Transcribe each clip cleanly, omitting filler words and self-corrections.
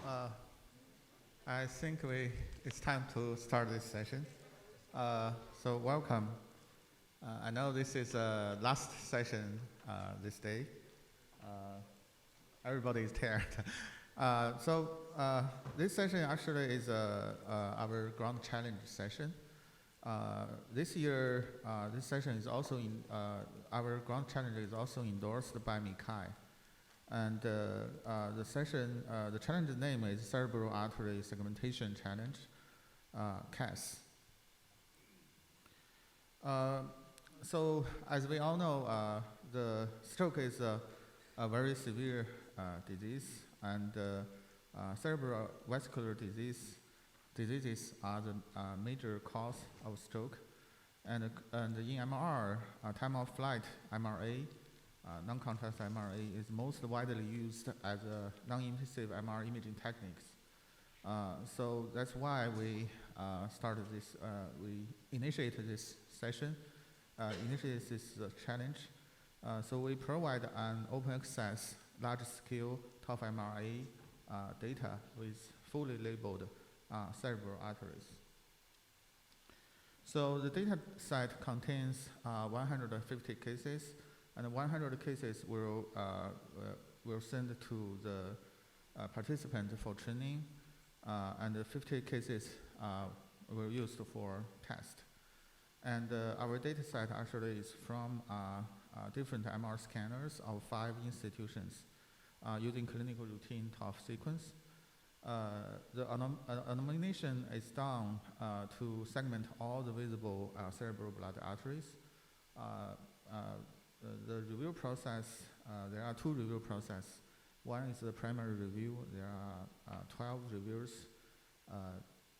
I think it's time to start this session. So welcome. I know this is the last session this day. Everybody is tired. This session actually is our ground challenge session. This year, this session is also our ground challenge is also endorsed by MICCAI. And the challenge name is Cerebral Artery Segmentation Challenge, CAS. So as we all know, the stroke is a very severe disease, and cerebral vascular diseases are the major cause of stroke. And in MR, time of flight MRA, non-contrast MRA is most widely used as a non-invasive MR imaging techniques. So that's why we we initiated this session, initiated this challenge. So we provide an open access, large-scale TOF MRA data with fully labeled cerebral arteries. So the data set contains 150 cases, and 100 cases will send to the participant for training, and 50 cases were used for test. And our data set actually is from different MR scanners of 5 institutions using clinical routine TOF sequence. The anomalination is done to segment all the visible cerebral blood arteries. The review process, there are 2 review processes. One is the primary review. There are 12 reviewers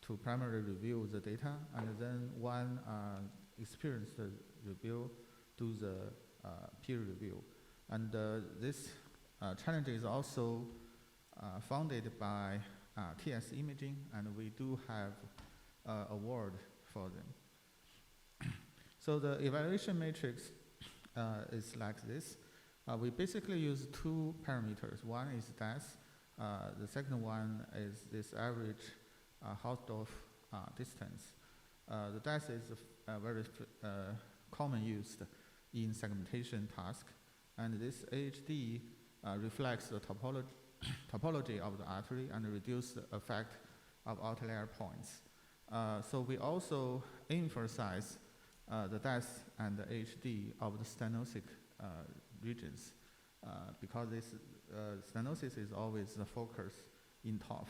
to primarily review the data, and then one experienced review do the peer review. And this challenge is also funded by TS Imaging, and we do have award for them. So the evaluation matrix is like this. We basically use 2 parameters. One is death. The second one is this average Hausdorff distance. The death is very common used in segmentation task, and this AHD reflects the topology of the artery and reduce the effect of outlier points. So we also emphasize the depth and the HD of the stenosic regions, because this stenosis is always the focus in TOF.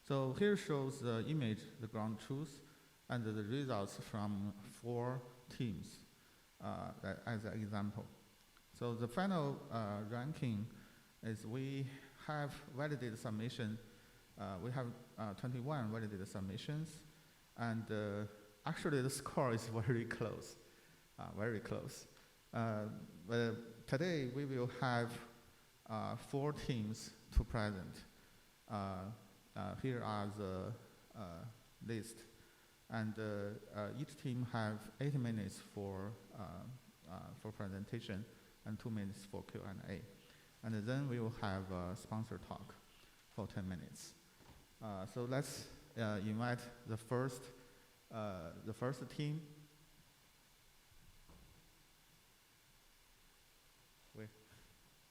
So here shows the image, the ground truth, and the results from 4 teams as an example. So the final ranking is we have validated submission. We have 21 validated submissions, and actually the score is very close, very close. But today we will have 4 teams to present. Here are the list, and each team have 8 minutes for presentation and 2 minutes for Q&A. And then we will have a sponsor talk for 10 minutes. So let's invite the first team.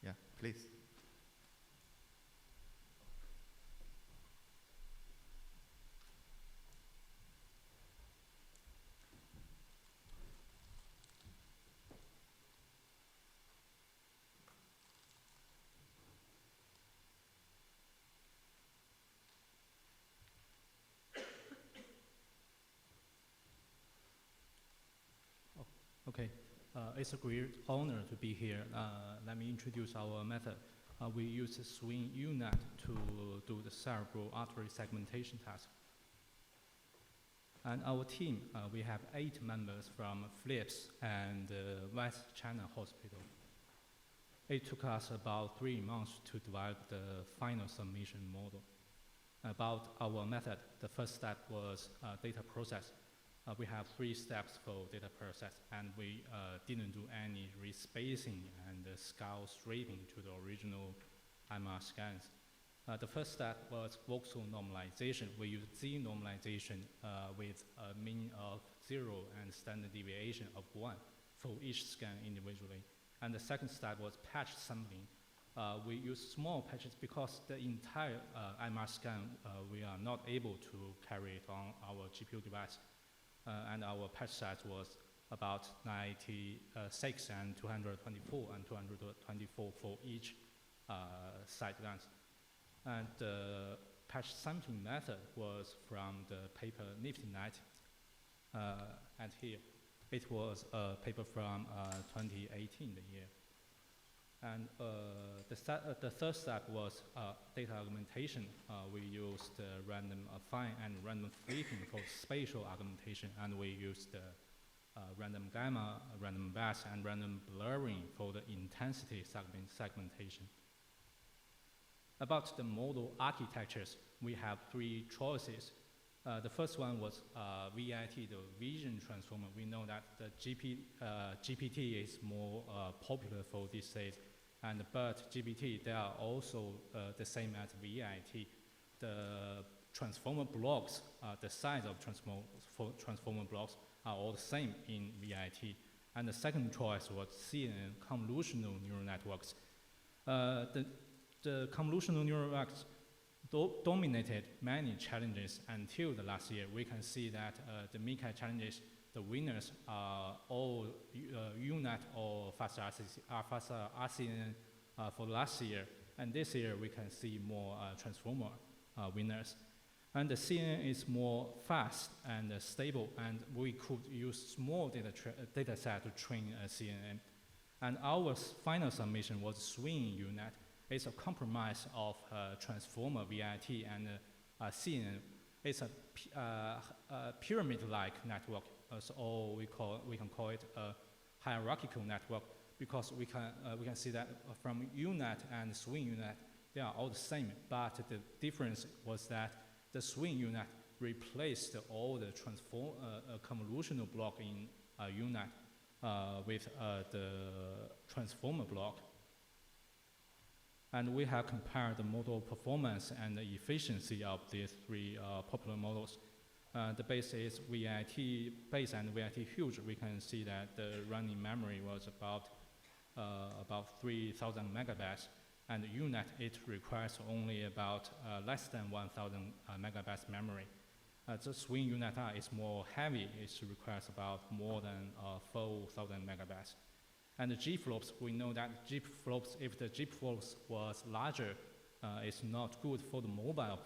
Yeah, please. Okay, it's a great honor to be here. Let me introduce our method. We use the swing UNet to do the cerebral artery segmentation task. And our team, we have 8 members from Philips and West China Hospital. It took us about 3 months to develop the final submission model. About our method, the first step was data process. We have 3 steps for data process, and we didn't do any respacing and scale stripping to the original MR scans. The first step was voxel normalization. We use Z normalization with a mean of 0 and standard deviation of 1 for each scan individually. And the second step was patch sampling. We use small patches because the entire MR scan we are not able to carry it on our GPU device. And our patch size was about 96 and 224 and 224 for each side length. And the patch sampling method was from the paper NiftyNet. And here, it was a paper from 2018, the year. And the third step was data augmentation. We used random affine and random flipping for spatial augmentation, and we used random gamma, random bass, and random blurring for the intensity segmentation. About the model architectures, we have three choices. The first one was VIT, the vision transformer. We know that the GPT is more popular for these days, but GPT, they are also the same as VIT. The transformer blocks, the size of transformer blocks are all the same in VIT. And the second choice was CNN, convolutional neural networks. The convolutional neural networks dominated many challenges until the last year. We can see that the MICCAI challenges, the winners are all UNet or faster RCN for last year. And this year we can see more transformer winners. And the CNN is more fast and stable, and we could use small data set to train CNN. And our final submission was swing UNet. It's a compromise of transformer VIT and CNN. It's a pyramid-like network, so we can call it a hierarchical network, because we can see that from UNet and swing UNet, they are all the same, but the difference was that the swing UNet replaced all the convolutional block in UNet with the transformer block. And we have compared the model performance and the efficiency of these three popular models. The base is VIT base and VIT huge. We can see that the running memory was about 3,000 megabytes. And UNet, it requires only about less than 1,000 megabytes memory. The swing UNet is more heavy. It requires about more than 4,000 megabytes. And the G-flops, we know that G-flops, if the G-flops was larger, it's not good for the mobile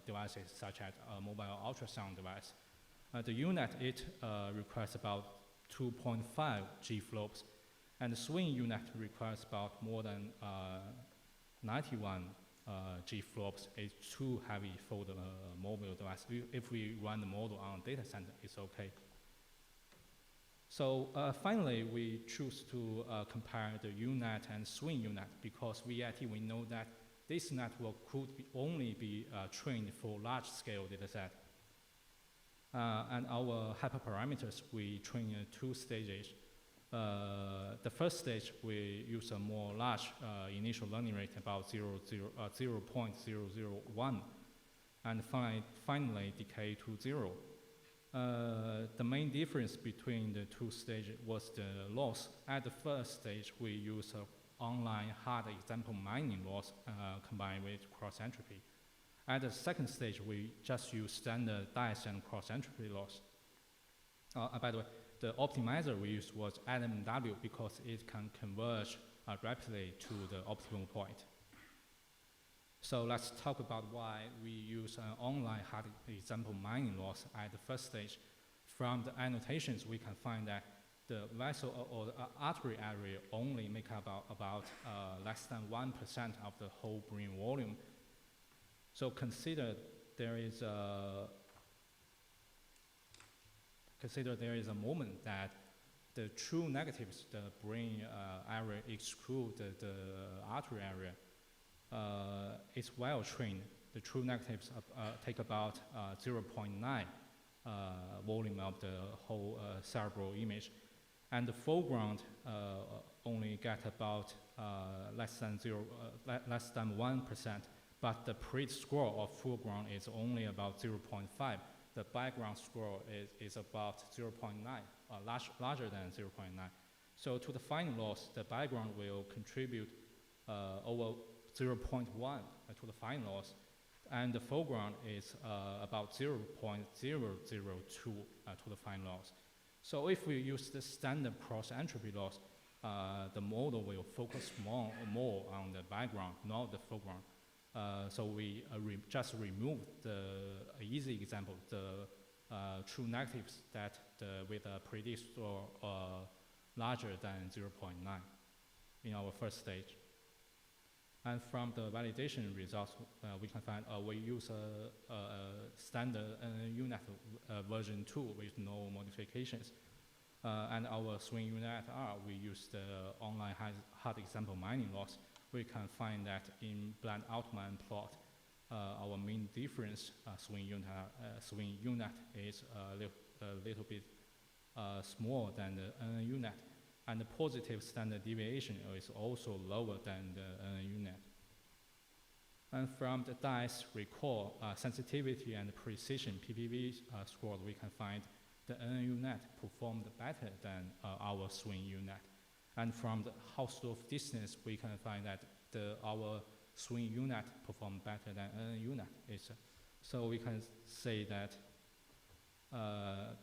devices, such as a mobile ultrasound device. The UNet, it requires about 2.5 G-flops. And the swing UNet requires about more than 91 G-flops. It's too heavy for the mobile device. If we run the model on a data center, it's okay. So finally, we choose to compare the UNet and swing UNet, because VIT, we know that this network could only be trained for large-scale data set. And our hyperparameters, we train in 2 stages. The first stage, we use a more large initial learning rate, about 0.001, and finally decay to 0. The main difference between the 2 stages was the loss. At the first stage, we use online hard example mining loss combined with cross-entropy. At the second stage, we just use standard dice and cross-entropy loss. By the way, the optimizer we used was LMW because it can converge rapidly to the optimal point. So let's talk about why we use an online hard example mining loss at the first stage. From the annotations, we can find that the vessel or the artery area only make up about less than 1% of the whole brain volume. So consider there is a moment that the true negatives, the brain area exclude the artery area. It's well trained. The true negatives take about 0.9 volume of the whole cerebral image, and the foreground only get about less than 1%. but the predicted score of foreground is only about 0.5. The background score is about 0.9, larger than 0.9. So to the final loss, the background will contribute over 0.1 to the final loss, and the foreground is about 0.002 to the final loss. So if we use the standard cross-entropy loss, the model will focus more on the background, not the foreground. So we just remove the easy example, the true negatives that with a predicted score larger than 0.9 in our first stage. And from the validation results, we can find we use a standard UNet version 2 with no modifications. And our swing UNet R, we use the online hard example mining loss. We can find that in blind outline plot, our mean difference swing UNet is a little bit smaller than the UNet. And the positive standard deviation is also lower than the UNet. And from the DICE recall sensitivity and precision PPV scores, we can find the UNet performed better than our swing UNet. And from the Hausdorff distance, we can find that our swing UNet performed better than UNet. So we can say that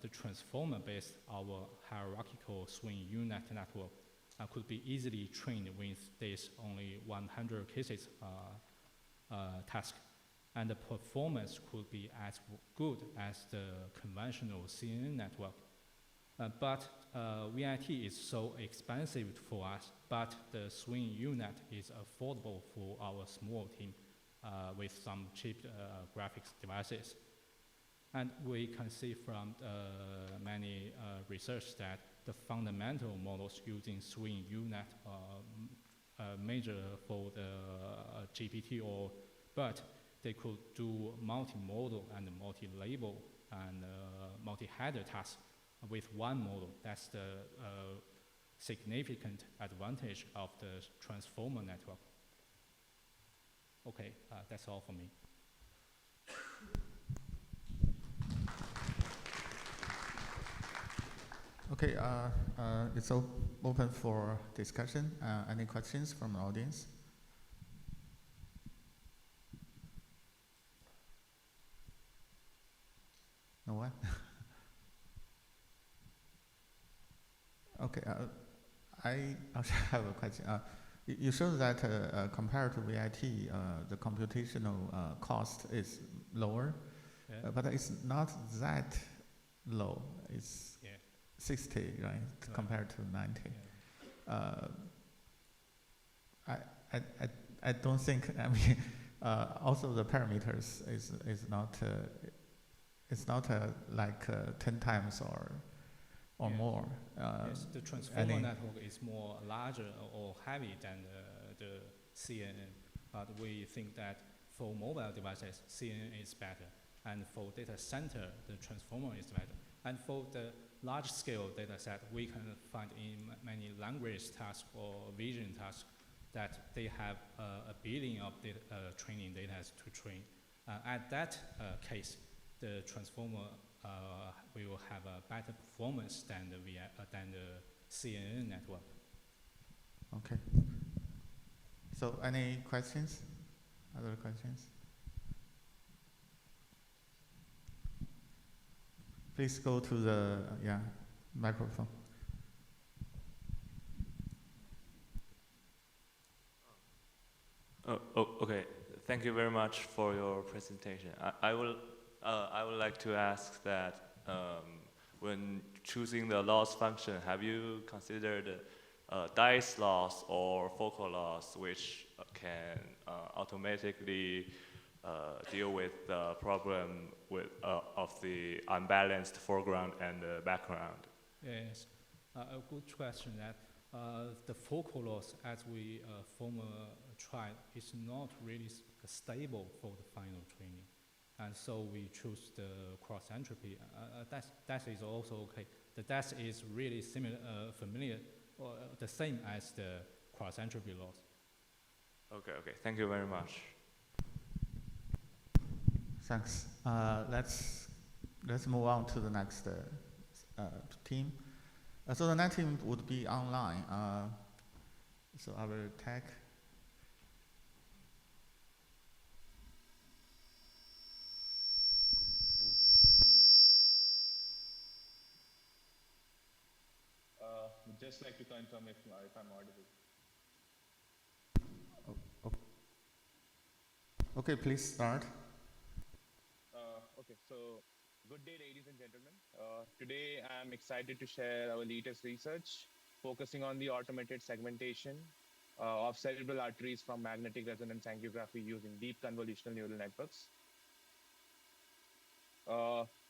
the transformer-based our hierarchical swing UNet network could be easily trained with this only 100 cases task, and the performance could be as good as the conventional CNN network. But VIT is so expensive for us, but the swing UNet is affordable for our small team with some cheap graphics devices. And we can see from many research that the fundamental models using swing UNet major for the GPT but they could do multi-modal and multi-label and multi-header tasks with one model. That's the significant advantage of the transformer network. Okay, that's all for me. Okay, it's open for discussion. Any questions from the audience? No one? Okay, I also have a question. You showed that compared to VIT, the computational cost is lower, Yeah. But it's not that low. It's 60, right, compared to 90. Yeah. I don't think, I mean, also the parameters is not, it's not like 10 times or more. Yes, the transformer network is more larger or heavy than the CNN, but we think that for mobile devices, CNN is better, and for data center, the transformer is better. And for the large-scale data set, we can find in many language tasks or vision tasks that they have a billion of training data to train. At that case, the transformer will have a better performance than the CNN network. Okay. So any questions? Other questions? Please go to the microphone. Okay. Thank you very much for your presentation. I would like to ask that when choosing the loss function, have you considered dice loss or focal loss, which can automatically deal with the problem of the unbalanced foreground and the background? Yes, a good question. That the focal loss, as we tried, is not really stable for the final training, and so we choose the cross entropy. That is also okay. The DAS is really familiar, or the same as the cross entropy loss. Okay. Thank you very much. Thanks. Let's move on to the next team. So the next team would be online. So our tech. Would just like to confirm if I'm audible. Okay, please start. Okay, so good day, ladies and gentlemen. Today, I'm excited to share our latest research focusing on the automated segmentation of cerebral arteries from magnetic resonance angiography using deep convolutional neural networks.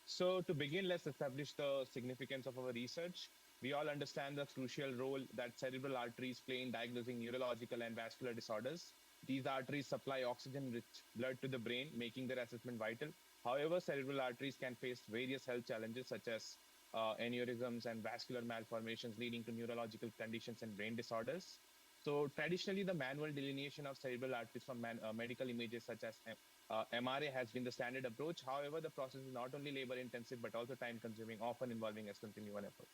So to begin, let's establish the significance of our research. We all understand the crucial role that cerebral arteries play in diagnosing neurological and vascular disorders. These arteries supply oxygen-rich blood to the brain, making their assessment vital. However, cerebral arteries can face various health challenges such as aneurysms and vascular malformations leading to neurological conditions and brain disorders. So traditionally, the manual delineation of cerebral arteries from medical images such as MRA has been the standard approach. However, the process is not only labor intensive, but also time consuming, often involving extensive human effort.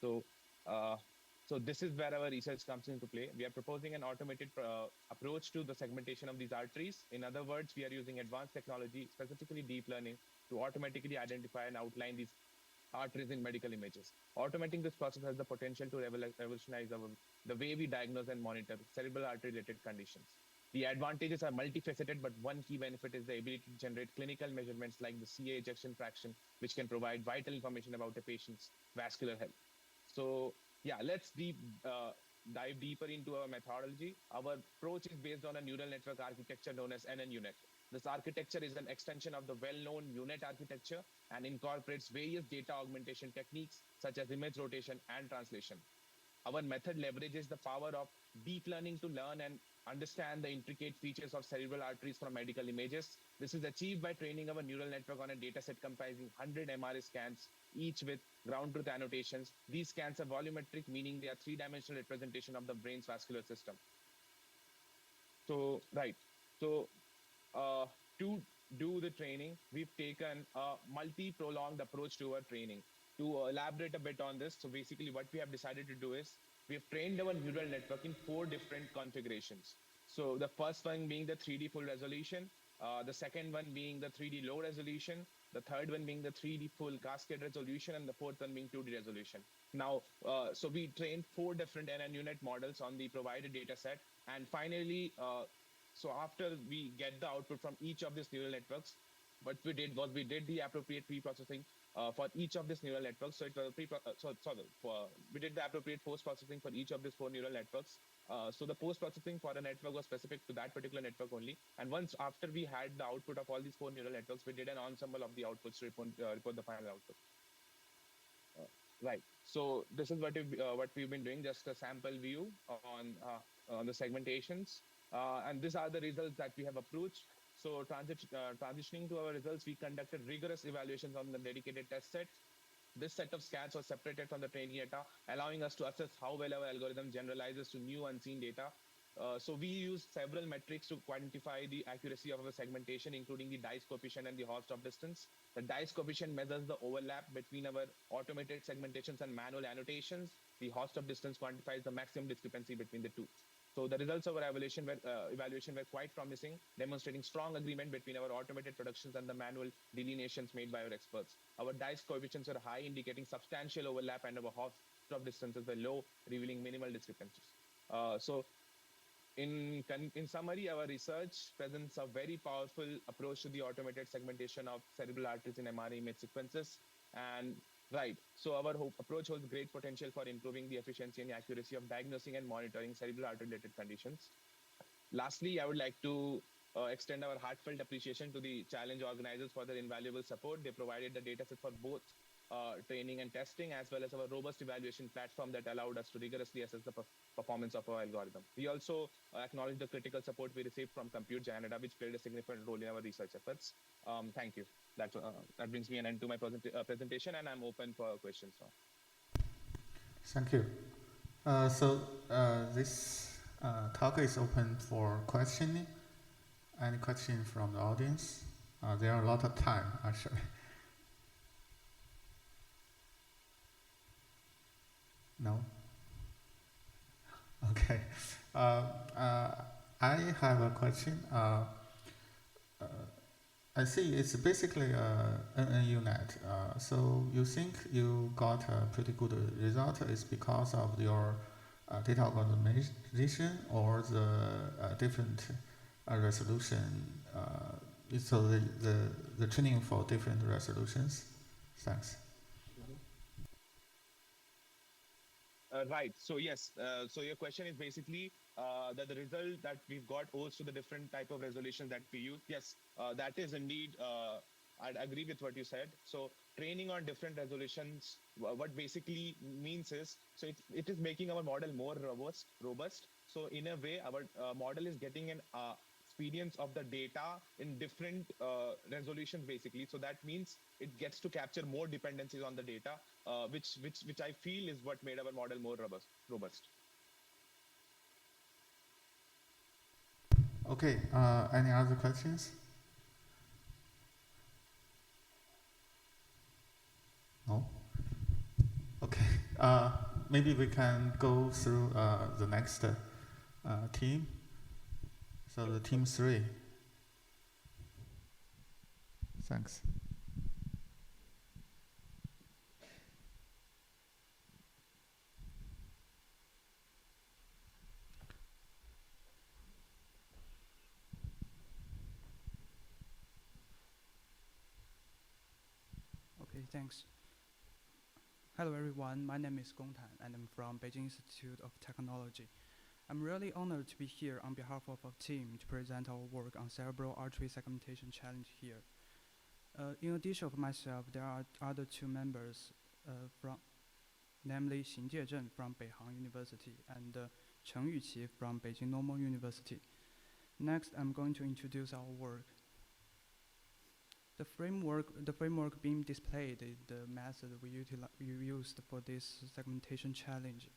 So this is where our research comes into play. We are proposing an automated approach to the segmentation of these arteries. In other words, we are using advanced technology, specifically deep learning, to automatically identify and outline these arteries in medical images. Automating this process has the potential to revolutionize the way we diagnose and monitor cerebral artery-related conditions. The advantages are multifaceted, but one key benefit is the ability to generate clinical measurements like the CA ejection fraction, which can provide vital information about a patient's vascular health. So yeah, let's dive deeper into our methodology. Our approach is based on a neural network architecture known as NNUNet. This architecture is an extension of the well-known UNet architecture and incorporates various data augmentation techniques such as image rotation and translation. Our method leverages the power of deep learning to learn and understand the intricate features of cerebral arteries from medical images. This is achieved by training our neural network on a dataset comprising 100 MRI scans, each with ground truth annotations. These scans are volumetric, meaning they are three-dimensional representation of the brain's vascular system. So, right. So, to do the training, we've taken a multi-pronged approach to our training. To elaborate a bit on this, so basically what we have decided to do is we have trained our neural network in 4 different configurations. So the first one being the 3D full resolution, the second one being the 3D low resolution, the third one being the 3D full cascade resolution, and the fourth one being 2D resolution. Now, so we trained 4 different NNUNet models on the provided data set, and finally, so after we get the output from each of these neural networks, what we did was we did the appropriate pre-processing for each of these neural networks. So it was we did the appropriate post-processing for each of these 4 neural networks. So the post-processing for a network was specific to that particular network only. And once after we had the output of all these 4 neural networks, we did an ensemble of the outputs to report the final output. Right. So this is what we've been doing, just a sample view on the segmentations. And these are the results that we have approached. So transitioning to our results, we conducted rigorous evaluations on the dedicated test set. This set of scans was separated from the training data, allowing us to assess how well our algorithm generalizes to new unseen data. So we used several metrics to quantify the accuracy of our segmentation, including the dice coefficient and the Hall-Stop distance. The dice coefficient measures the overlap between our automated segmentations and manual annotations. The Hall-Stop distance quantifies the maximum discrepancy between the two. So the results of our evaluation were quite promising, demonstrating strong agreement between our automated productions and the manual delineations made by our experts. Our dice coefficients are high, indicating substantial overlap, and our Hall-Stop distances were low, revealing minimal discrepancies. So in summary, our research presents a very powerful approach to the automated segmentation of cerebral arteries in MRI image sequences. And right, so our approach holds great potential for improving the efficiency and accuracy of diagnosing and monitoring cerebral artery-related conditions. Lastly, I would like to extend our heartfelt appreciation to the challenge organizers for their invaluable support. They provided the dataset for both training and testing, as well as our robust evaluation platform that allowed us to rigorously assess the performance of our algorithm. We also acknowledge the critical support we received from Compute Canada, which played a significant role in our research efforts. Thank you. That brings me an end to my presentation, and I'm open for questions now. Thank you. This talk is open for questioning. Any question from the audience? there are a lot of time actually. No? Okay. I have a question. I see it's basically an NNUnet. So you think you got a pretty good result is because of your data organization or the different resolution? So the training for different resolutions? Thanks. Right. So yes. So your question is basically that the result that we've got owes to the different type of resolution that we use. Yes, that is indeed. I'd agree with what you said. So training on different resolutions, what basically means is, so it is making our model more robust. So in a way, our model is getting an experience of the data in different resolutions basically. So that means it gets to capture more dependencies on the data, which I feel is what made our model more robust. Okay. Any other questions? No. Okay. Maybe we can go through the next team. So the team 3. Thanks. Okay, thanks. Hello everyone, my name is Gong Tan and I'm from Beijing Institute of Technology. I'm really honored to be here on behalf of our team to present our work on cerebral artery segmentation challenge here. In addition of myself, there are other 2 members namely Xin Jiezhen from Beihang University and Cheng Yuqi from Beijing Normal University. Next, I'm going to introduce our work. The framework being displayed is the method we used for this segmentation challenge.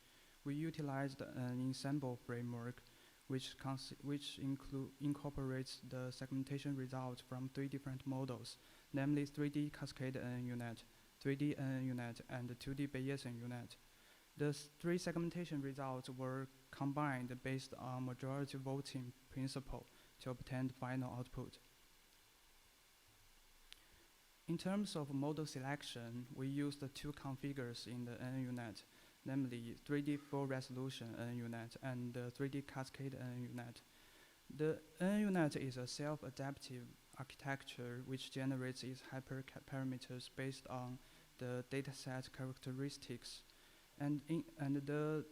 We utilized an ensemble framework which incorporates the segmentation results from 3 different models, namely 3D cascade NNUnet, 3D NNUnet, and 2D Bayesian UNet. The 3 segmentation results were combined based on majority voting principle to obtain the final output. In terms of model selection, we used the 2 configures in the NNUnet, namely 3D full resolution NNUnet and 3D cascade NNUnet. The NNUnet is a self-adaptive architecture which generates its hyperparameters based on the dataset characteristics, and the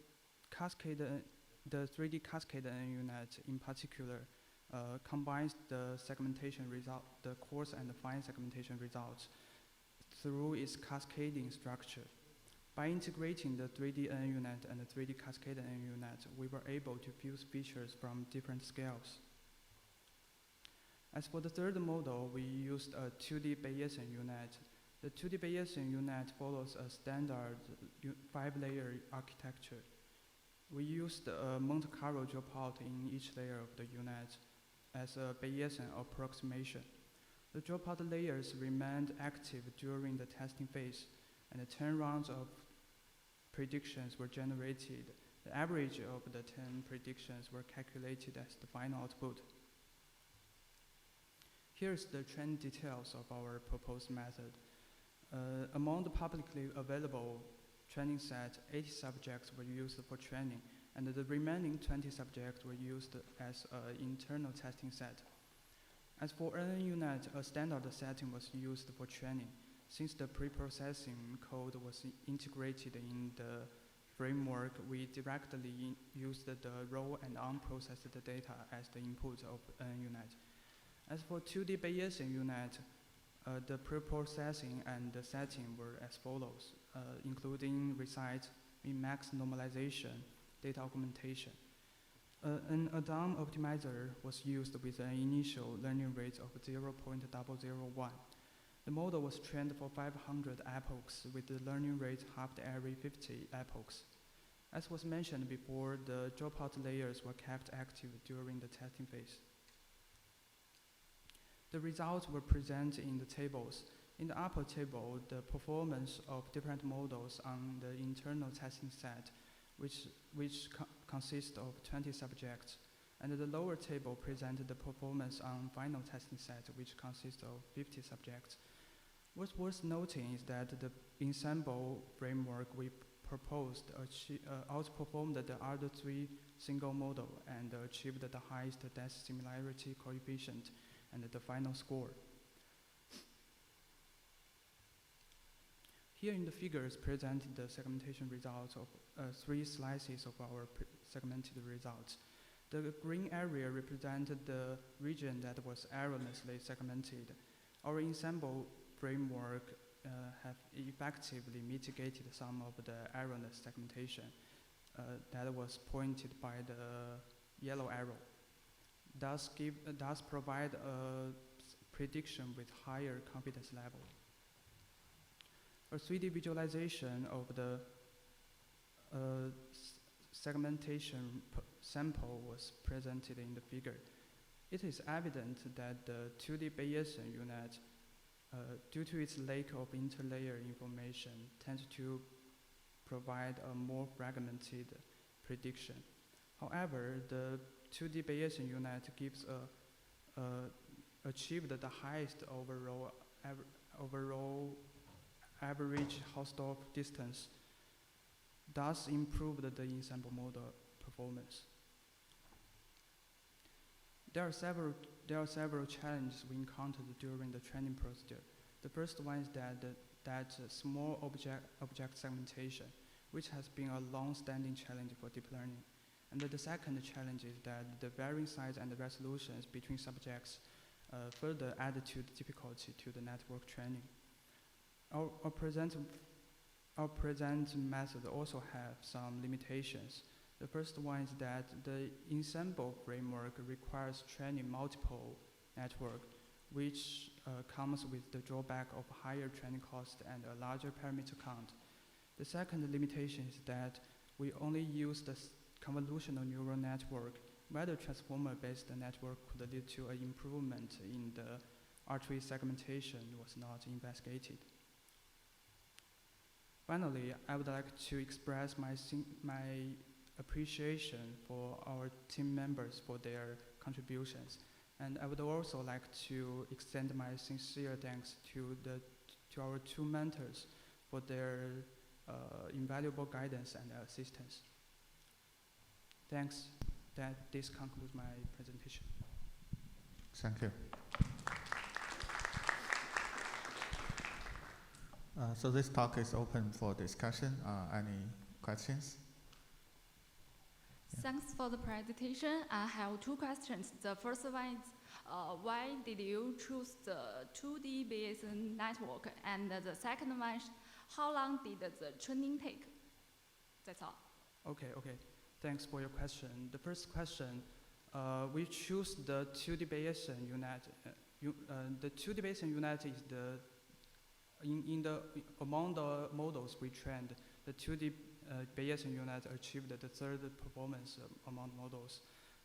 3D cascade NNUnet in particular combines the segmentation result, the coarse and the fine segmentation results through its cascading structure. By integrating the 3D NNUnet and the 3D cascade NNUnet, we were able to fuse features from different scales. As for the third model, we used a 2D Bayesian UNet. The 2D Bayesian UNet follows a standard 5-layer architecture. We used a Monte Carlo dropout in each layer of the UNet as a Bayesian approximation. The dropout layers remained active during the testing phase, and 10 rounds of predictions were generated. The average of the 10 predictions were calculated as the final output. Here's the training details of our proposed method. Among the publicly available training set, 80 subjects were used for training, and the remaining 20 subjects were used as an internal testing set. As for NNUNet, a standard setting was used for training. Since the pre-processing code was integrated in the framework, we directly used the raw and unprocessed data as the input of NNUNet. As for 2D Bayesian UNet, the pre-processing and the setting were as follows, including recite, min-max normalization, data augmentation. An add-on optimizer was used with an initial learning rate of 0.001. The model was trained for 500 epochs with the learning rate halved every 50 epochs. As was mentioned before, the dropout layers were kept active during the testing phase. The results were presented in the tables. In the upper table, the performance of different models on the internal testing set, which consists of 20 subjects. And the lower table presented the performance on final testing set, which consists of 50 subjects. What's worth noting is that the ensemble framework we proposed outperformed the other three single model and achieved the highest test similarity coefficient and the final score. Here in the figures presented the segmentation results of 3 slices of our segmented results. The green area represented the region that was erroneously segmented. Our ensemble framework have effectively mitigated some of the erroneous segmentation that was pointed by the yellow arrow. Thus provide a prediction with higher confidence level. A 3D visualization of the segmentation sample was presented in the figure. It is evident that the 2D Bayesian unit, due to its lack of interlayer information, tends to provide a more fragmented prediction. However, the 2D Bayesian unit gives achieved the highest overall average Hausdorff distance, thus improved the ensemble model performance. There are several challenges we encountered during the training procedure. The first one is that small object segmentation, which has been a long-standing challenge for deep learning. And the second challenge is that the varying size and the resolutions between subjects further added to the difficulty to the network training. Our present method also have some limitations. The first one is that the ensemble framework requires training multiple network, which comes with the drawback of higher training cost and a larger parameter count. The second limitation is that we only use the convolutional neural network, whether transformer-based network could lead to an improvement in the artery segmentation was not investigated. Finally, I would like to express my appreciation for our team members for their contributions. And I would also like to extend my sincere thanks to our 2 mentors for their invaluable guidance and assistance. Thanks. This concludes my presentation. Thank you. So this talk is open for discussion. Any questions? Yeah. Thanks for the presentation. I have 2 questions. The first one is, why did you choose the 2D Bayesian network? And the second one is, how long did the training take? That's all. Okay. Thanks for your question. The first question, we choose the 2D Bayesian unit. The 2D Bayesian unit is among the models we trained, the 2D Bayesian unit achieved the 3rd performance among models.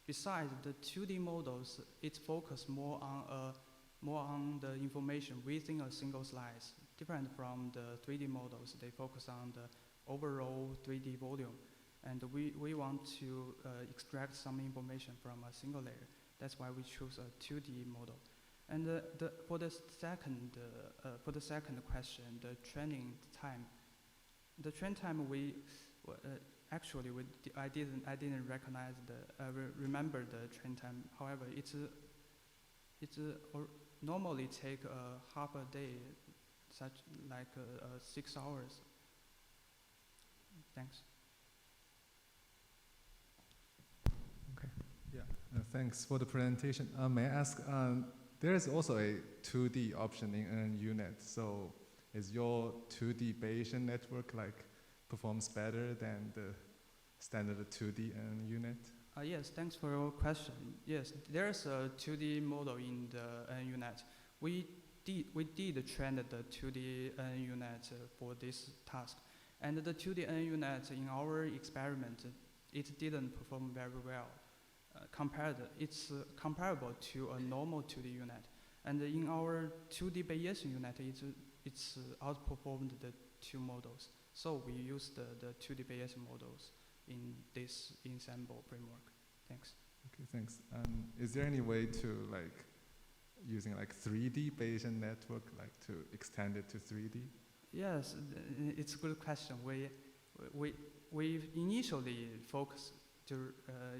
Besides the 2D models, it focused more on the information within a single slice. Different from the 3D models, they focus on the overall 3D volume. And we want to extract some information from a single layer. That's why we choose a 2D model. And for the second question, the training time. The training time I didn't recognize remember the training time. However, it's normally take half a day, such like 6 hours. Thanks. Okay. Yeah, thanks for the presentation. May I ask, there is also a 2D option in UNet. So is your 2D Bayesian network performs better than the standard 2D UNet? Yes, thanks for your question. Yes, there's a 2D model in the UNet. We did train the 2D UNet for this task. And the 2D UNet in our experiment, it didn't perform very well. It's comparable to a normal 2D unit. And in our 2D Bayesian unit, it's outperformed the two models. So we use the 2D Bayesian models in this ensemble framework. Thanks. Okay, thanks. Is there any way to like using like 3D Bayesian network, like to extend it to 3D? Yes, it's a good question. We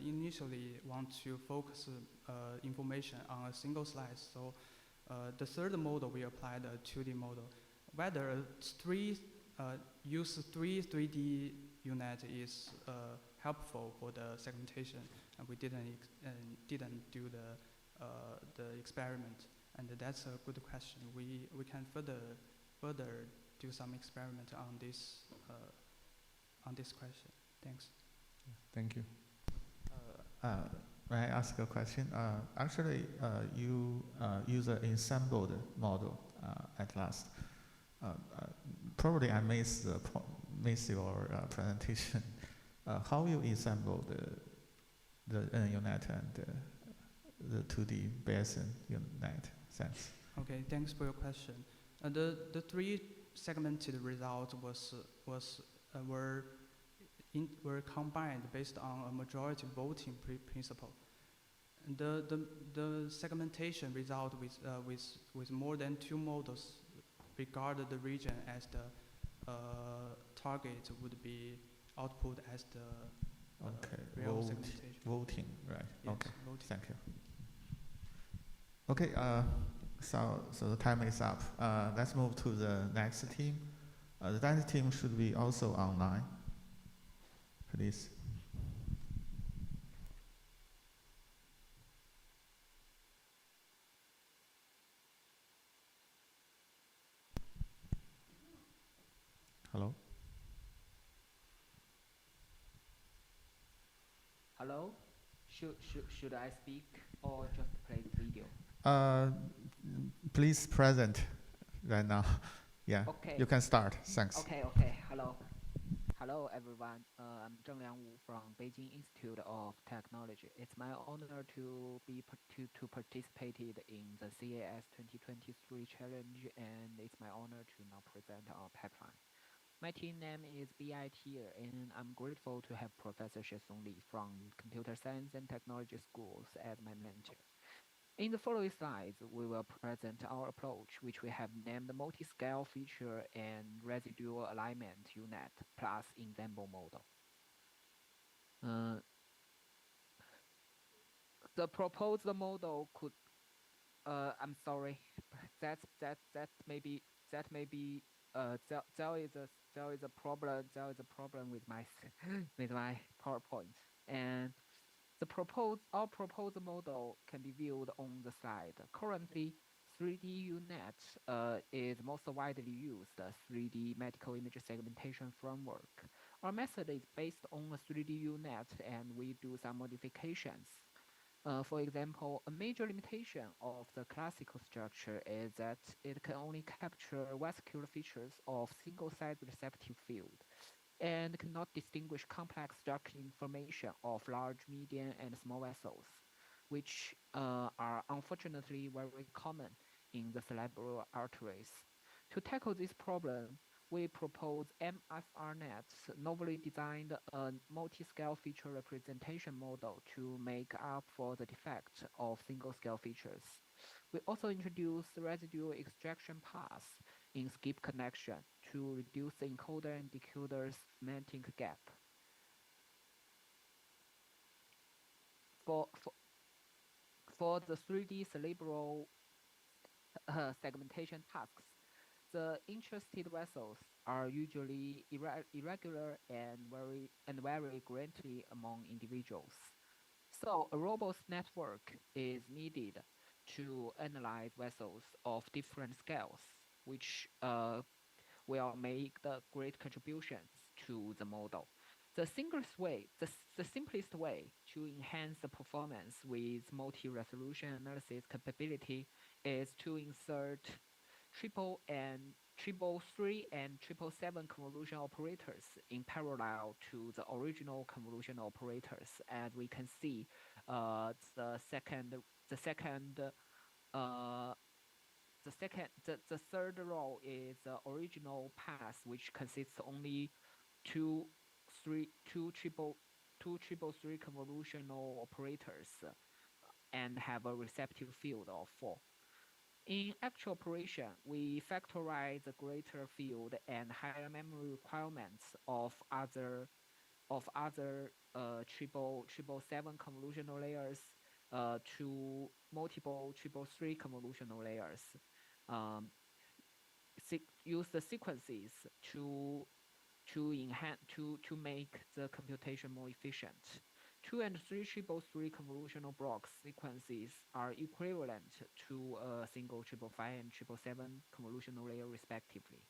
initially want to focus information on a single slice. So the third model we applied a 2D model. Whether use 3D unit is helpful for the segmentation, and we didn't do the experiment, and that's a good question. We can further do some experiment on this question. Thanks. Thank you. May I ask a question? Actually, you use an ensembled model at last. Probably I missed your presentation. How you assemble the N-unit and the 2D Bayesian unit? Thanks. Okay, thanks for your question. The three segmented results were combined based on a majority voting principle. And the segmentation result with more than two models regarded the region as the target would be output as the real segmentation. Voting, right? Yes, okay. Voting. Thank you. Okay. So the time is up. Let's move to the next team. The next team should be also online. Please. Hello? Hello? Should I speak or just play the video? Please present right now. Yeah. Okay. You can start. Thanks. Okay. Hello, everyone. I'm Zheng Liangwu from Beijing Institute of Technology. It's my honor to participate in the CAS 2023 challenge, and it's my honor to now present our pipeline. My team name is BIT, and I'm grateful to have Professor Shesong Li from Computer Science and Technology Schools as my mentor. In the following slides, we will present our approach, which we have named multi-scale feature and residual alignment unit plus ensemble model. The proposed model could, I'm sorry, that may be there is a problem with my with my PowerPoint, and our proposed model can be viewed on the slide. Currently, 3D UNet is most widely used 3D medical image segmentation framework. Our method is based on a 3D UNet, and we do some modifications. For example, a major limitation of the classical structure is that it can only capture vascular features of single-side receptive field and cannot distinguish complex structure information of large, medium, and small vessels, which are unfortunately very common in the cerebral arteries. To tackle this problem, we propose MFRNet's novelly designed a multi-scale feature representation model to make up for the defect of single-scale features. We also introduce residual extraction paths in skip connection to reduce the encoder and decoder semantic gap. For the 3D cerebral segmentation tasks, the interested vessels are usually irregular and vary greatly among individuals. So a robust network is needed to analyze vessels of different scales, which will make the great contributions to the model. The simplest way to enhance the performance with multi-resolution analysis capability is to insert triple 3 and 777 convolution operators in parallel to the original convolution operators. As we can see, the second the third row is the original path, which consists only two triple three convolutional operators and have a receptive field of 4. In actual operation, we factorize the greater field and higher memory requirements of other triple seven convolutional layers to multiple triple three convolutional layers. Um, use the sequences to make the computation more efficient. 2 and 3 triple three convolutional block sequences are equivalent to a single triple five and triple seven convolutional layer respectively.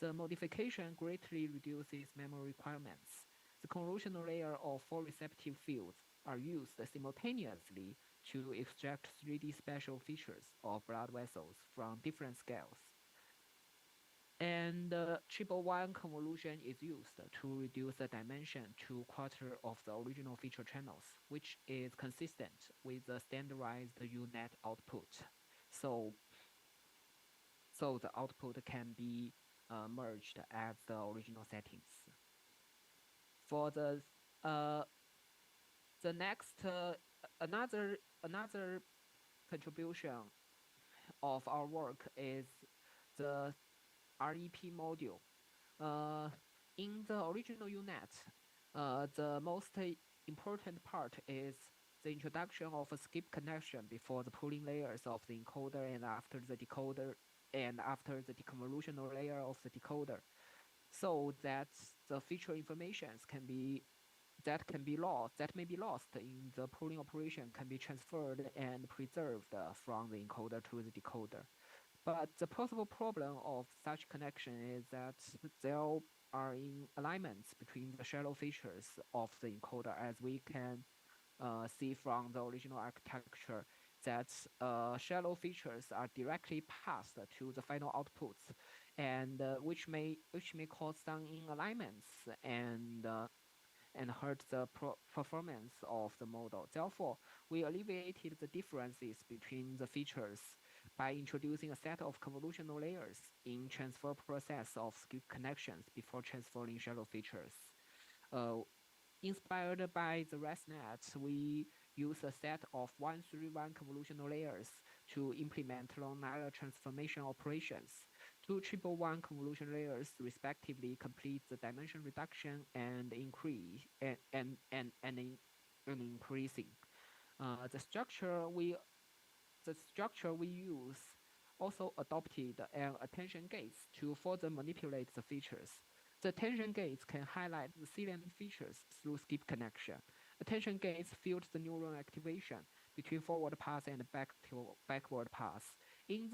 The modification greatly reduces memory requirements. The convolutional layer of 4 receptive fields are used simultaneously to extract 3D spatial features of blood vessels from different scales. And triple one convolution is used to reduce the dimension to quarter of the original feature channels, which is consistent with the standardized UNet output. So the output can be merged at the original settings. For the next another contribution of our work is the REP module. In the original UNet, the most important part is the introduction of a skip connection before the pooling layers of the encoder and after the decoder and after the deconvolutional layer of the decoder, so that the feature informations that may be lost in the pooling operation can be transferred and preserved from the encoder to the decoder. But the possible problem of such connection is that there are alignments between the shallow features of the encoder, as we can see from the original architecture, that shallow features are directly passed to the final outputs, and which may cause some alignments and hurt the performance of the model. Therefore, we alleviated the differences between the features by introducing a set of convolutional layers in transfer process of skip connections before transferring shallow features. Inspired by the ResNet, we use a set of 131 convolutional layers to implement long-linear transformation operations. 2 triple one convolution layers respectively complete the dimension reduction and increase and increasing. The structure we use also adopted an attention gates to further manipulate the features. The attention gates can highlight the salient features through skip connection. Attention gates filter the neuron activation between forward pass and backward pass. In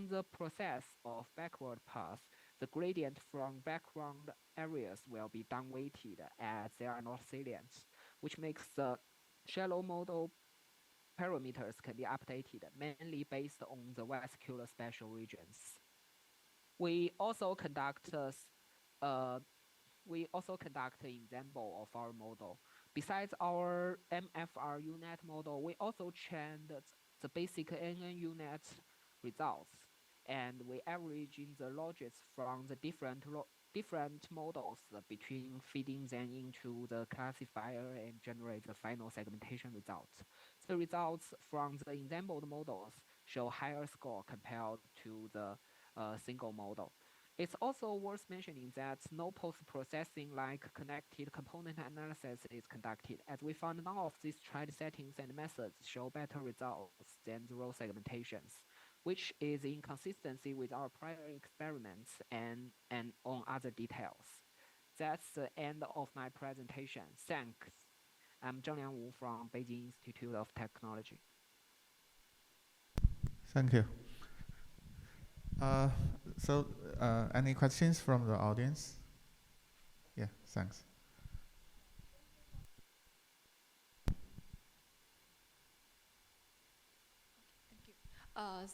the process of backward pass, the gradient from background areas will be downweighted as they are not salient, which makes the shallow model parameters can be updated mainly based on the vascular spatial regions. We also conduct an example of our model. Besides our MFR UNet model, we also trained the basic NN UNet results, and we average in the logics from the different models between feeding them into the classifier and generate the final segmentation results. The results from the exampled models show higher score compared to the single model. It's also worth mentioning that no post-processing like connected component analysis is conducted, as we found none of these tried settings and methods show better results than the row segmentations, which is in consistency with our prior experiments and on other details. That's the end of my presentation. Thanks. I'm Zheng Liang Wu from Beijing Institute of Technology. Thank you. Any questions from the audience? Yeah, thanks.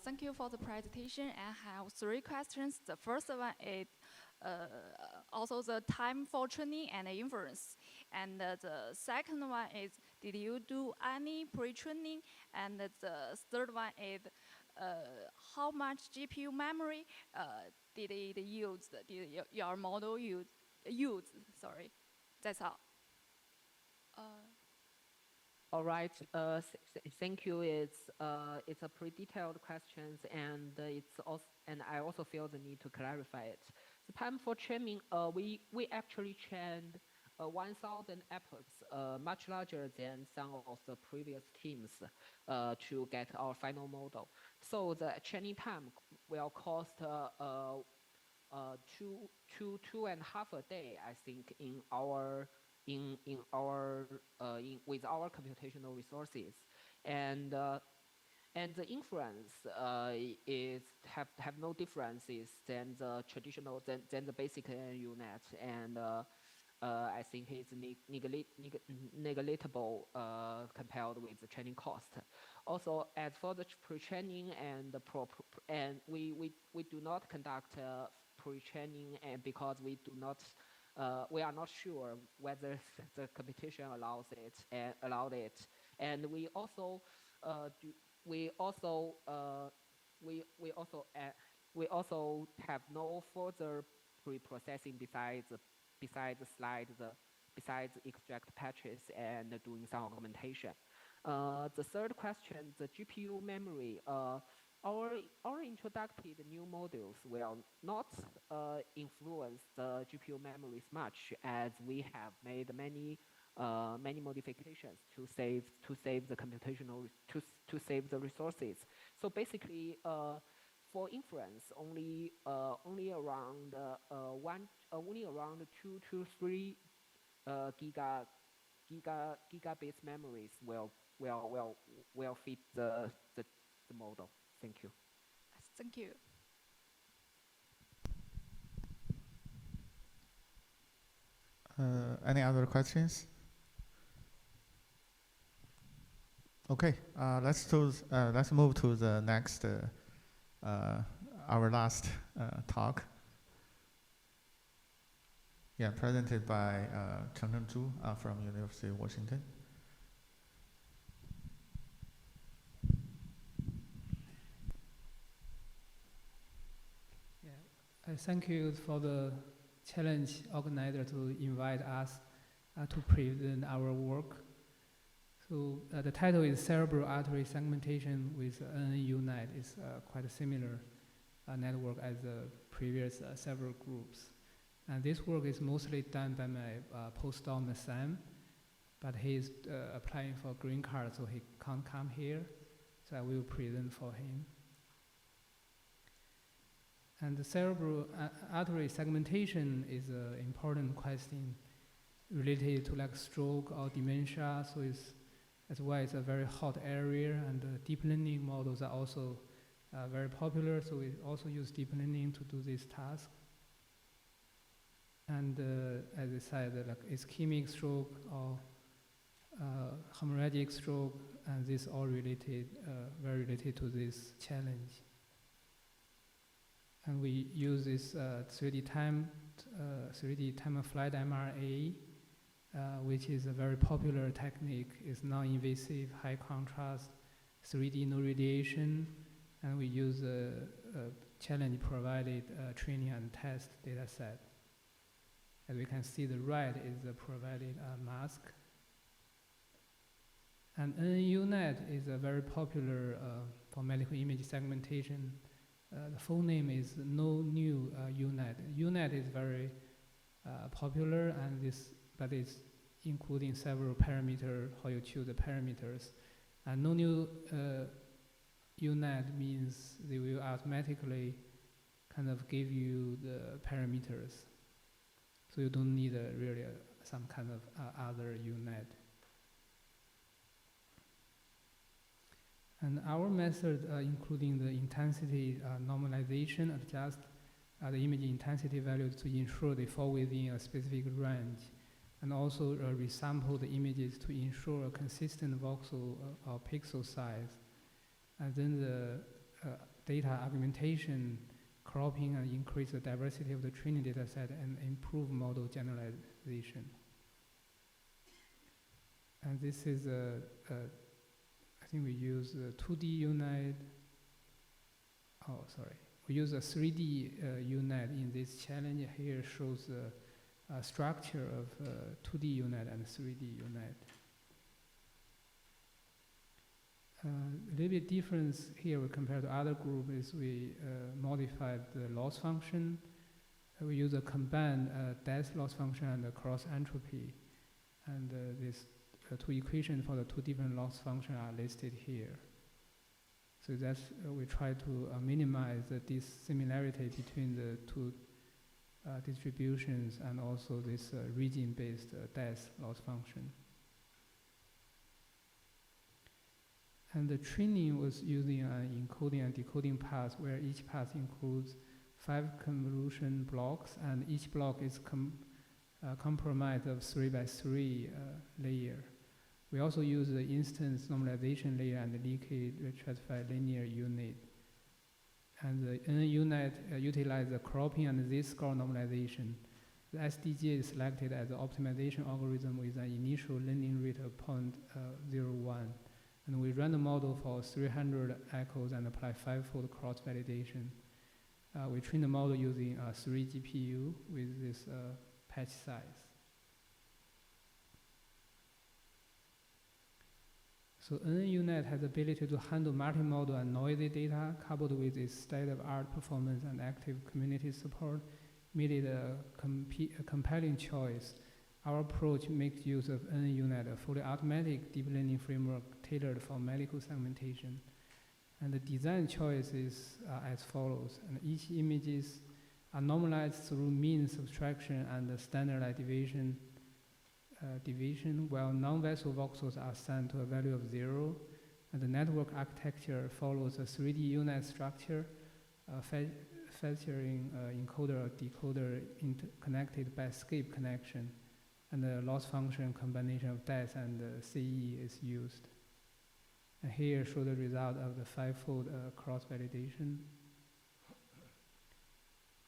Thank you for the presentation. I have 3 questions. The first one is also the time for training and inference. And the second one is, did you do any pre-training? And the third one is, how much GPU memory did it use? Did your model use? Sorry, that's all. All right. Thank you. It's a pretty detailed questions, and it's also, and I also feel the need to clarify it. The time for training, we actually trained 1,000 apples, much larger than some of the previous teams, to get our final model. So the training time will cost two and a half a day, I think, in our with our computational resources, and the inference is have no differences than the traditional than the basic UNet, and I think it's negligible compared with the training cost. Also, as for the pre-training and the and we do not conduct pre-training, and because we do not. We are not sure whether the competition allowed it, and we also have no further pre-processing besides extract patches and doing some augmentation. The third question, the GPU memory. Our introduced new modules will not influence the GPU memories much, as we have made many modifications to save the computational to save the resources. So basically, for inference, only around 2 to 3 gigabits memories will fit the model. Thank you. Thank you. Any other questions? Okay, let's move to the next, our last talk. Yeah, presented by Chengcheng Zhu from University of Washington. Thank you for the challenge organizer to invite us to present our work. So the title is Cerebral Artery Segmentation with NNUNet. It's quite a similar network as the previous several groups. And this work is mostly done by my postdoc Sam, but he's applying for a green card, so he can't come here. So I will present for him. And the cerebral artery segmentation is an important question related to like stroke or dementia. So that's why it's a very hot area, and deep learning models are also very popular. So we also use deep learning to do this task. And as I said, like ischemic stroke or hemorrhagic stroke, and this all related, very related to this challenge. And we use this 3D time-of-flight MRA, which is a very popular technique. It's non-invasive, high contrast, 3D no radiation, and we use a challenge-provided training and test data set. As we can see, the right is the provided mask. And NNUNet is a very popular for medical image segmentation. The full name is No New UNet. UNet is very popular, and but it's including several parameters, how you choose the parameters. And No New UNet means they will automatically kind of give you the parameters. So you don't need really some kind of other UNet. And our method, including the intensity normalization, adjust the image intensity values to ensure they fall within a specific range, and also resample the images to ensure a consistent voxel or pixel size. And then the data augmentation, cropping, and increase the diversity of the training data set and improve model generalization. And this is I think we use 2D UNet, We use a 3D UNet in this challenge. Here shows the structure of 2D UNet and 3D UNet. A little bit difference here compared to other group is we modified the loss function. We use a combined depth loss function and a cross entropy. And these two equations for the two different loss functions are listed here. So that's we try to minimize the dissimilarity between the two distributions and also this region-based depth loss function. And the training was using an encoding and decoding path where each path includes 5 convolution blocks and each block is comprised of 3 by 3 layer. We also use the instance normalization layer and the leakage restratified linear unit. And the NUnit utilizes the cropping and z-score normalization. The SDG is selected as the optimization algorithm with an initial learning rate of 0.01. And we run the model for 300 echoes and apply 5-fold cross-validation. We train the model using 3 GPU with this patch size. So NUnit has the ability to handle multi-modal and noisy data coupled with its state-of-art performance and active community support, made it a compelling choice. Our approach makes use of NUnit, a fully automatic deep learning framework tailored for medical segmentation. And the design choices are as follows. And each images are normalized through mean subtraction and the standardized division, while non-vessel voxels are assigned to a value of 0. And the network architecture follows a 3D UNet structure, featuring encoder or decoder connected by skip connection. And the loss function combination of DES and CE is used. And here show the result of the 5-fold cross-validation.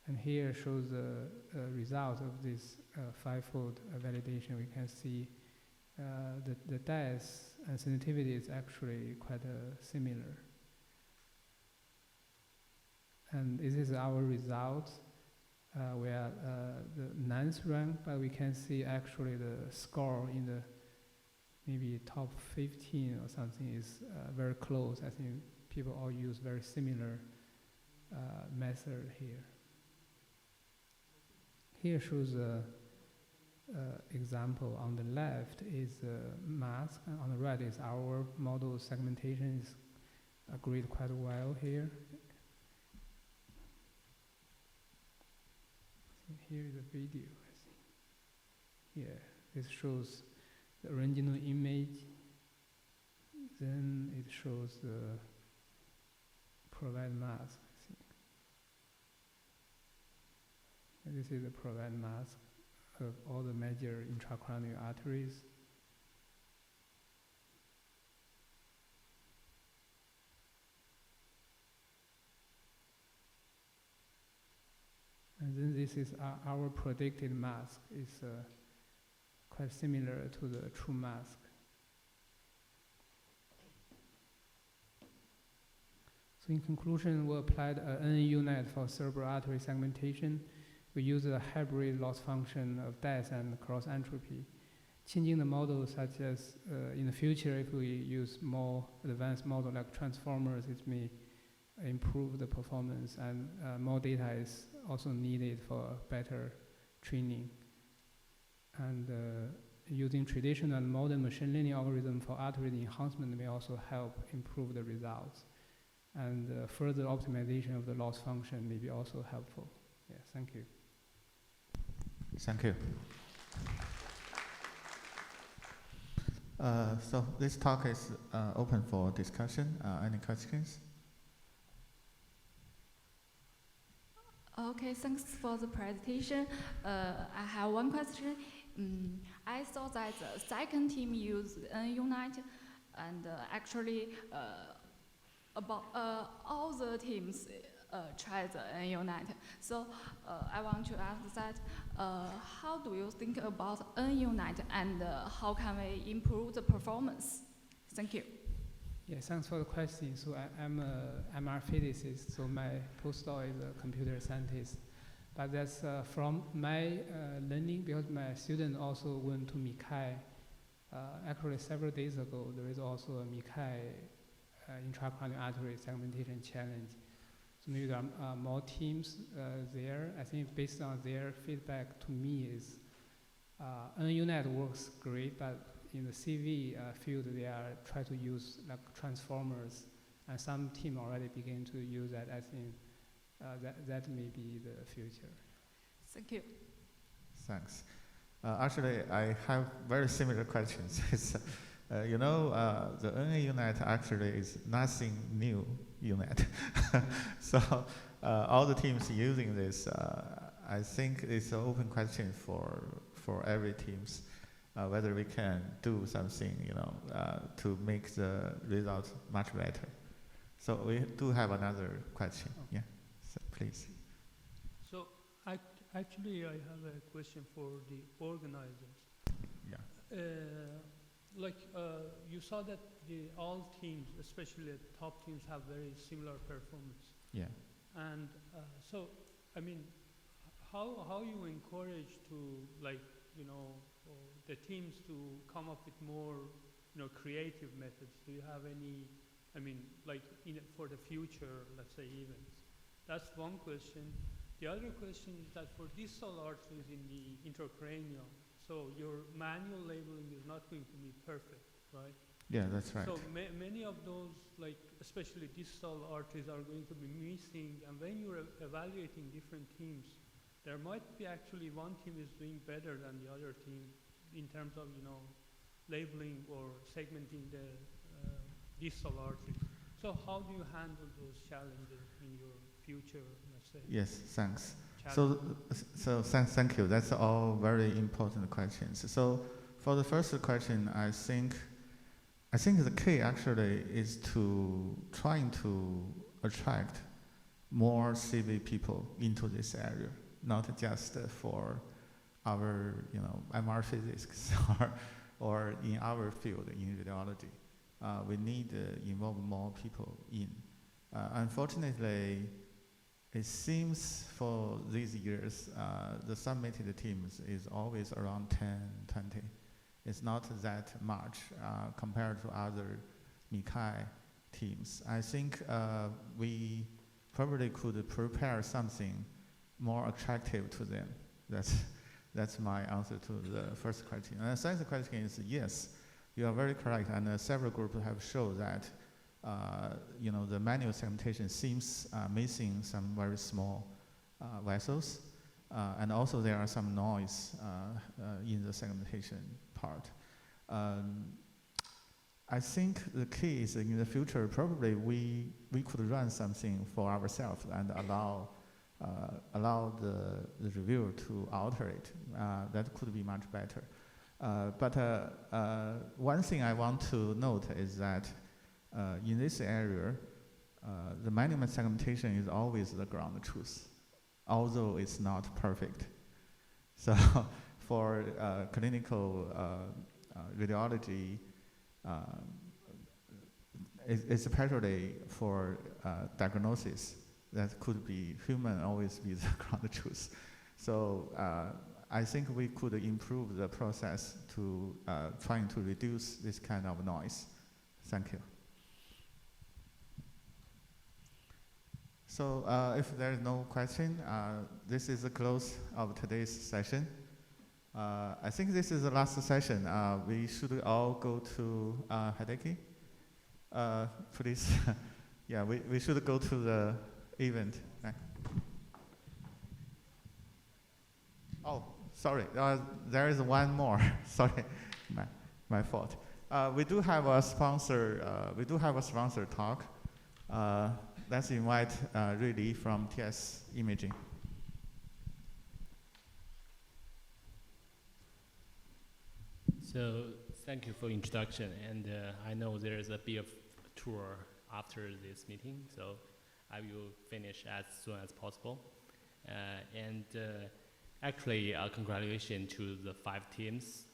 And here shows the result of this 5-fold validation. We can see the DES and sensitivity is actually quite similar. And this is our result. We are the 9th rank, but we can see actually the score in the maybe top 15 or something is very close. I think people all use very similar method here. Here shows an example. On the left is a mask, and on the right is our model segmentation is agreed quite well here. Here is a video, I think. Here, this shows the original image. Then it shows the provide mask, I think. And this is the provide mask of all the major intracranial arteries. And then this is our predicted mask. It's quite similar to the true mask. So in conclusion, we applied NUnit for cerebral artery segmentation. We use a hybrid loss function of DES and cross entropy. Changing the model, such as in the future, if we use more advanced model like transformers, it may improve the performance, and more data is also needed for better training. And using traditional and modern machine learning algorithm for artery enhancement may also help improve the results. And further optimization of the loss function may be also helpful. Yeah, thank you. Thank you. So this talk is open for discussion. Any questions? Okay, thanks for the presentation. I have one question. I saw that the second team used NUnit, and actually about all the teams tried the NUnit. So I want to ask that, how do you think about NUnit, and how can we improve the performance? Thank you. Yeah, thanks for the question. So I'm a MR physicist, so my postdoc is a computer scientist. But that's from my learning, because my student also went to MICCAI. Actually, several days ago, there is also a MICCAI intracranial artery segmentation challenge. So maybe there are more teams there. I think based on their feedback to me is NUNet works great, but in the CV field, they are trying to use like transformers, and some team already begin to use that. I think that may be the future. Thank you. Thanks. Actually, I have very similar questions. You know, the NA-UNet actually is nothing new UNet. So all the teams using this, I think it's an open question for every teams, whether we can do something, you know, to make the results much better. So we do have another question. Yeah, so please. So actually, I have a question for the organizers. Yeah. You saw that all teams, especially the top teams, have very similar performance. Yeah. And so, I mean, how you encourage to, like, you know, the teams to come up with more, you know, creative methods? Do you have any, I mean, like for the future, let's say, events? That's one question. The other question is that for distal arteries in the intracranial, so your manual labeling is not going to be perfect, right? Yeah, that's right. So many of those, like especially distal arteries, are going to be missing. And when you're evaluating different teams, there might be actually one team is doing better than the other team in terms of, you know, labeling or segmenting the distal arteries. So how do you handle those challenges in your future, let's say? Yes, thanks. So thank you. That's all very important questions. So for the first question, I think the key actually is to trying to attract more CV people into this area, not just for our, you know, MR physics or in our field in radiology. We need to involve more people in. Unfortunately, it seems for these years, the submitted teams is always around 10, 20. It's not that much compared to other MICCAI teams. I think we probably could prepare something more attractive to them. That's my answer to the first question. And the second question is, yes, you are very correct, and several groups have shown that you know, the manual segmentation seems missing some very small vessels, and also there are some noise in the segmentation part. I think the key is in the future, probably we could run something for ourselves and allow the reviewer to alter it. That could be much better. But one thing I want to note is that in this area, the manual segmentation is always the ground truth, although it's not perfect. So for clinical radiology, especially for diagnosis, that could be human always be the ground truth. So I think we could improve the process to trying to reduce this kind of noise. Thank you. So if there is no question, this is the close of today's session. I think this is the last session. We should all go to Hideki. Please. Yeah, we should go to the event. Oh, sorry. There is one more. Sorry, my fault. We do have a sponsor. We do have a sponsor talk. Let's invite Rudy from TS Imaging. So thank you for introduction, and I know there is a bit of tour after this meeting, so I will finish as soon as possible. Actually, congratulations to the 5 teams,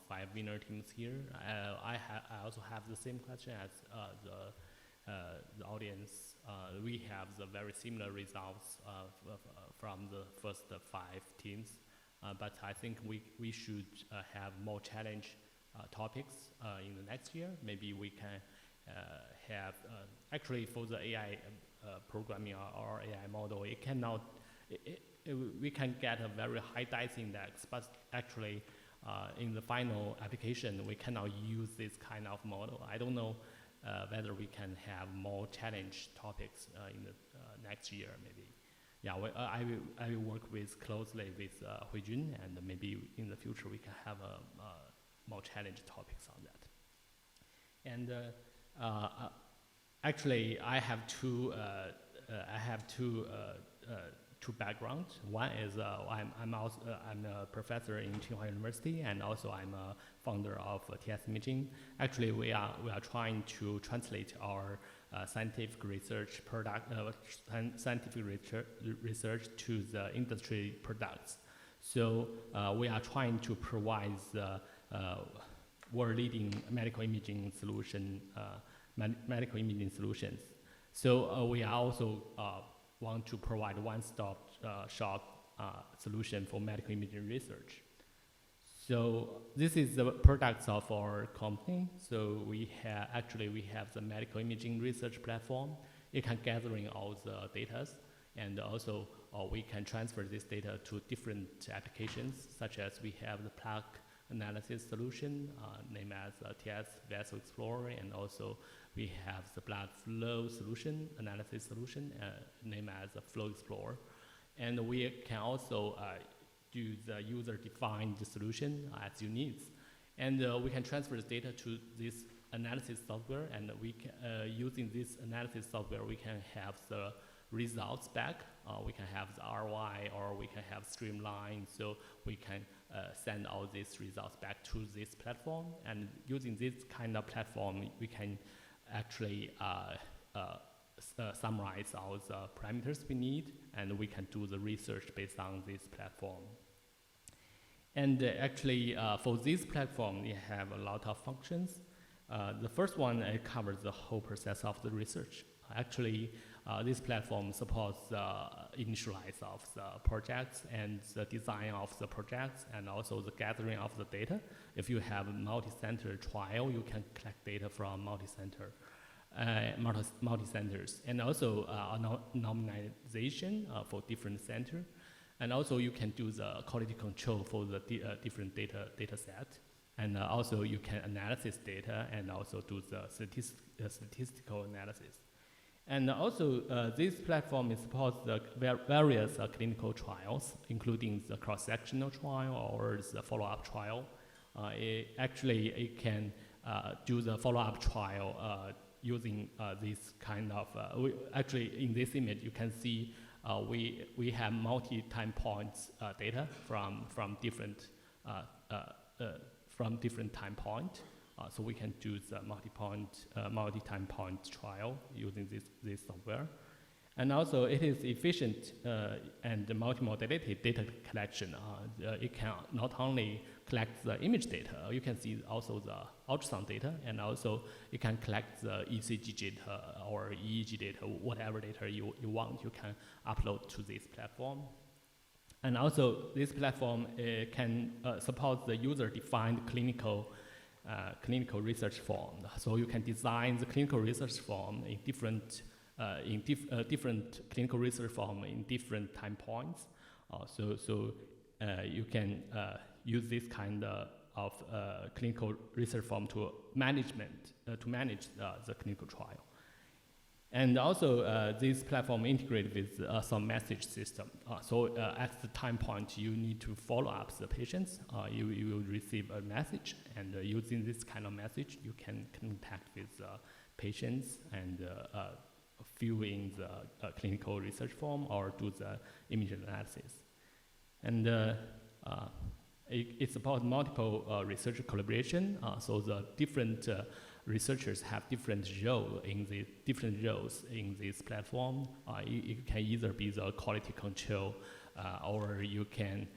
5 winner teams here. I also have the same question as the audience. We have the very similar results from the first 5 teams, but I think we should have more challenge topics in the next year. Maybe we can have, actually for the AI programming or AI model, it cannot, we can get a very high dice index, but actually in the final application, we cannot use this kind of model. I don't know whether we can have more challenge topics in the next year, maybe. Yeah, I will work closely with Huijun, and maybe in the future we can have more challenge topics on that. And actually, I have two backgrounds. One is I'm a professor in Tsinghua University, and also I'm a founder of TS Imaging. Actually, we are trying to translate our scientific research research to the industry products. So we are trying to provide the world-leading medical imaging solutions. So we are also want to provide one-stop shop solution for medical imaging research. So this is the products of our company. So we have the medical imaging research platform. It can gathering all the data, and also we can transfer this data to different applications, such as we have the plaque analysis solution, named as TS Vessel Explorer, and also we have the blood flow solution, analysis solution, named as the Flow Explorer. And we can also do the user-defined solution as you need. And we can transfer the data to this analysis software, and we can, using this analysis software, we can have the results back. We can have the ROI, or we can have streamline, so we can send all these results back to this platform. And using this kind of platform, we can actually summarize all the parameters we need, and we can do the research based on this platform. And actually, for this platform, we have a lot of functions. The first one covers the whole process of the research. Actually, this platform supports the initialize of the projects and the design of the projects, and also the gathering of the data. If you have a multi-center trial, you can collect data from multi-centers, and also nominalization for different center. And also you can do the quality control for the different data set. And also you can analysis data and also do the statistical analysis. And also this platform supports the various clinical trials, including the cross-sectional trial or the follow-up trial. It can do the follow-up trial using this kind of, actually in this image you can see we have multi-time points data from different time point. So we can do the multi-time point trial using this software. And also it is efficient and multimodality data collection. It can not only collect the image data, you can see also the ultrasound data, and also it can collect the ECG data or EEG data, whatever data you want, you can upload to this platform. And also this platform can support the user-defined clinical research form. So you can design the clinical research form in different clinical research form in different time points. So you can use this kind of clinical research form to manage the clinical trial. And also this platform integrated with some message system. So at the time point you need to follow up the patients, you will receive a message, and using this kind of message you can contact with patients and fill in the clinical research form or do the image analysis. And it's about multiple research collaboration. So the different researchers have different roles in this platform. It can either be the quality control, or you can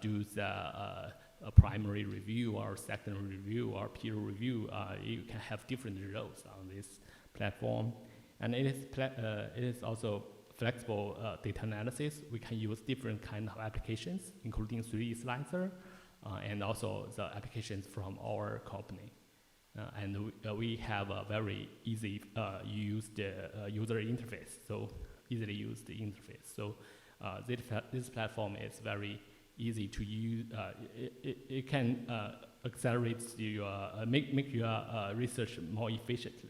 do the primary review or secondary review or peer review, you can have different roles on this platform. And it is also flexible data analysis. We can use different kind of applications, including 3D slicer, and also the applications from our company. And we have a very easy used user interface, so easily used interface. So this platform is very easy to use. It can accelerate your, make your research more efficiently.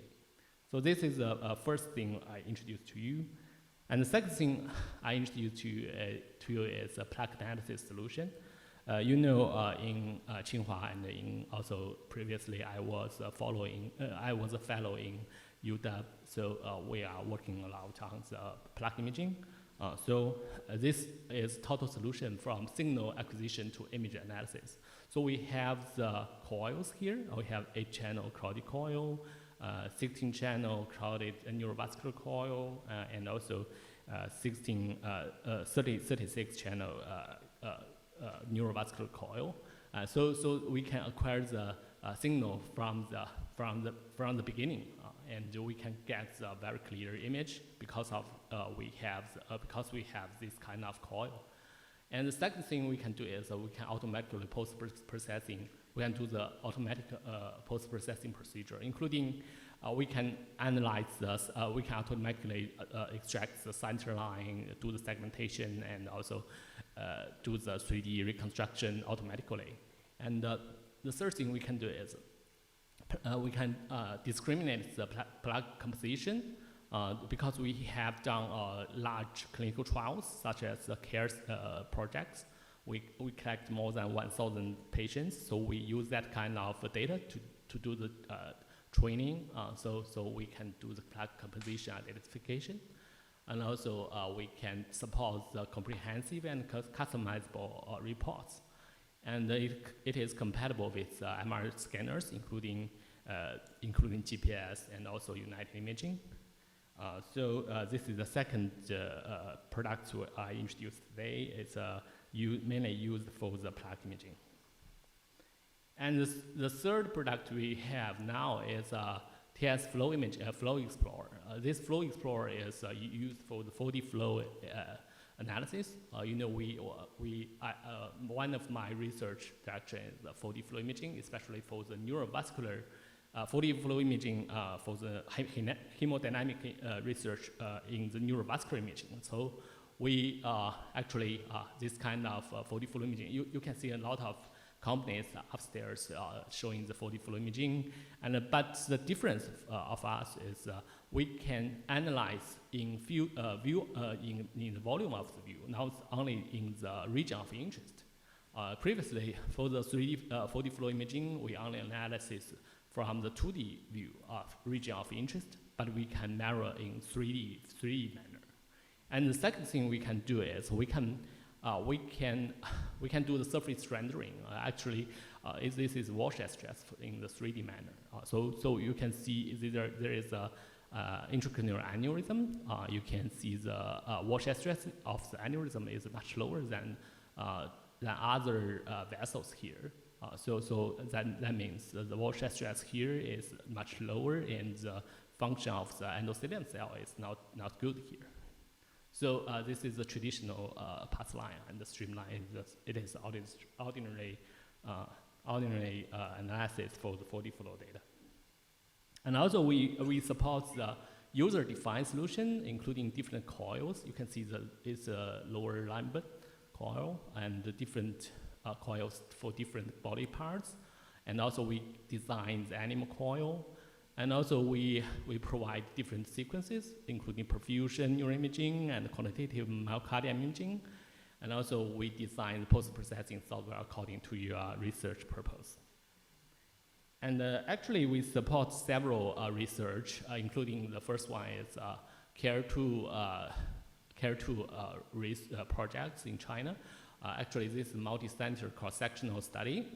So this is the first thing I introduced to you. And the second thing I introduced to you is a plaque analysis solution. You know, in Tsinghua and in also previously I was a fellow in UW, so we are working a lot on the plaque imaging. So this is total solution from signal acquisition to image analysis. So we have the coils here. We have 8-channel crowded coil, 16-channel crowded neurovascular coil, and also 36-channel neurovascular coil. So we can acquire the signal from the beginning, and we can get a very clear image because we have this kind of coil. And the second thing we can do is we can automatically post-processing. We can do the automatic post-processing procedure, including we can analyze this. We can automatically extract the center line, do the segmentation, and also do the 3D reconstruction automatically. And the third thing we can do is we can discriminate the plaque composition because we have done large clinical trials, such as the CARES projects. We collect more than 1,000 patients, so we use that kind of data to do the training, so we can do the plaque composition identification. And also we can support the comprehensive and customizable reports. And it is compatible with MR scanners, including GPS and also United Imaging. So this is the second product I introduced today. It's mainly used for the plaque imaging. And the third product we have now is TS Flow Explorer. This Flow Explorer is used for the 4D flow analysis. You know, one of my research direction is 4D flow imaging, especially for the neurovascular 4D flow imaging for the hemodynamic research in the neurovascular imaging. So we actually, this kind of 4D flow imaging, you can see a lot of companies upstairs showing the 4D flow imaging. But the difference of us is we can analyze in in the volume of the view, not only in the region of interest. Previously, for the 4D flow imaging, we only analysis from the 2D view of region of interest, but we can mirror in 3D manner. And the second thing we can do is we can do the surface rendering. Actually, this is wash stress in the 3D manner. So you can see there is a intracranial aneurysm. You can see the wash stress of the aneurysm is much lower than other vessels here. So that means the wash stress here is much lower, and the function of the endothelium cell is not good here. So this is the traditional path line, and the streamline it is ordinary analysis for the 4D flow data. And also we support the user-defined solution, including different coils. You can see it's a lower limb coil and the different coils for different body parts. And also we design the animal coil. And also we provide different sequences, including perfusion neuroimaging and quantitative myocardial imaging. And also we design post-processing software according to your research purpose. And actually we support several research, including the first one is CARE2 projects in China. Actually, this is a multi-center cross-sectional study,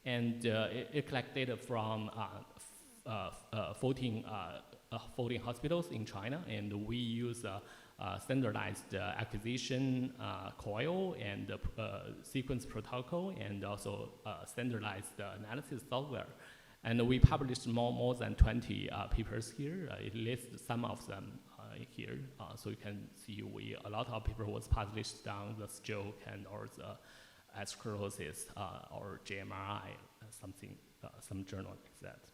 and it collects data from 14 hospitals in China, and we use standardized acquisition coil and sequence protocol, and also standardized analysis software. And we published more than 20 papers here. It lists some of them here, so you can see a lot of paper was published on the stroke and or the atherosclerosis or JMRI, some journal like that.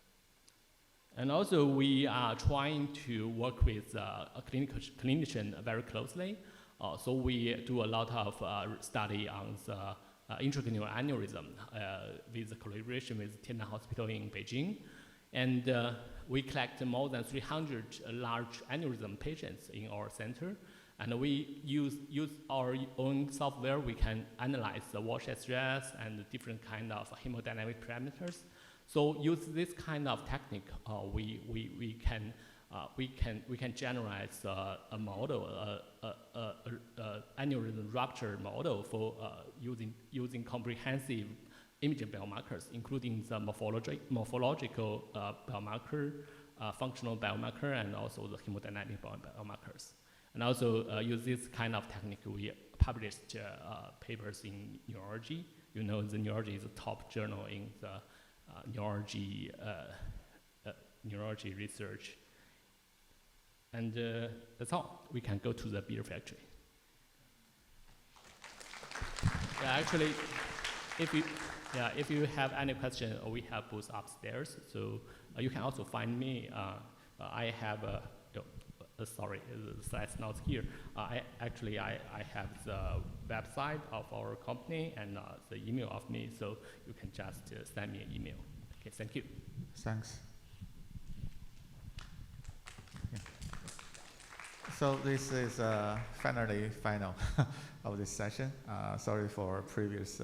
And also we are trying to work with a clinician very closely. So we do a lot of study on the intracranial aneurysm with the collaboration with Tiannan Hospital in Beijing. And we collect more than 300 large aneurysm patients in our center. And we use our own software. We can analyze the wash stress and different kind of hemodynamic parameters. So use this kind of technique, we can generate a model, aneurysm rupture model for using comprehensive imaging biomarkers, including the morphological biomarker, functional biomarker, and also the hemodynamic biomarkers. And also use this kind of technique. We published papers in neurology. You know, the neurology is a top journal in the neurology research. And that's all. We can go to the beer factory. Yeah, actually, if you have any question, we have booths upstairs. So you can also find me. I have sorry, the slide's not here. I have the website of our company and the email of me, so you can just send me an email. Okay, thank you. Thanks. Yeah. So this is finally final of this session. Sorry for previous